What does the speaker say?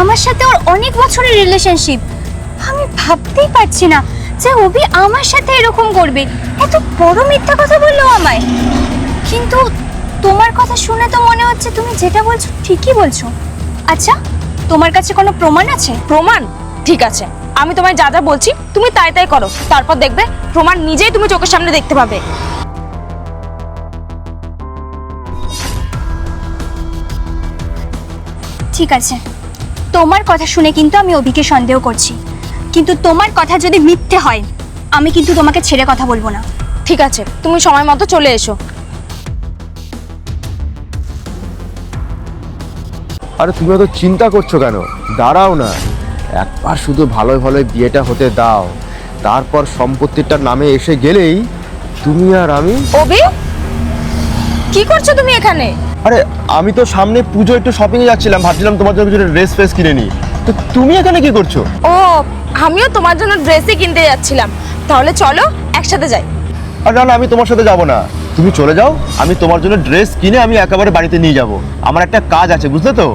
আমার সাথে ওর অনেক বছরের রিলেশনশিপ। আমি ভাবতেই পারছি না যে অভি আমার সাথে এরকম করবে। এত বড় মিথ্যা কথা বললো আমায়। কিন্তু তোমার কথা শুনে তো মনে হচ্ছে তুমি যেটা বলছো ঠিকই বলছো। আচ্ছা, তোমার কাছে কোনো প্রমাণ আছে? প্রমাণ? ঠিক আছে, আমি তোমায় যা যা বলছি তুমি তাই তাই করো, তারপর দেখবে প্রমাণ নিজেই তুমি চোখের সামনে দেখতে পাবে। ঠিক আছে, তোমার কথা শুনে কিন্তু আমি অভিকে সন্দেহ করছি, কিন্তু তোমার কথা যদি মিথ্যে হয় আমি কিন্তু তোমাকে ছেড়ে কথা বলবো না। ঠিক আছে, তুমি সময় মতো চলে এসো। আরে তুমি অত চিন্তা করছো কেন? দাঁড়াও না, একবার শুধু ভালোই ভালোই বিয়েটা হতে দাও, তারপর সম্পত্তিটার নামে এসে গেলেই তুমি আর আমি। অভি, কি করছো তুমি এখানে? আরে আমি তো সামনে পুজো একটু শপিং এ যাচ্ছিলাম, ভাবছিলাম তোমার জন্য কিছু ড্রেস ফ্রেস কিনে নিই। তো তুমি এখানে কি করছো? ও, আমিও তোমার জন্য ড্রেসই কিনতে যাচ্ছিলাম। তাহলে চলো একসাথে যাই। আর না না, আমি তোমার সাথে যাব না, তুমি চলে যাও। আমি তোমার জন্য ড্রেস কিনে আমি একেবারে বাড়িতে নিয়ে যাব। আমার একটা কাজ আছে, বুঝলে তো?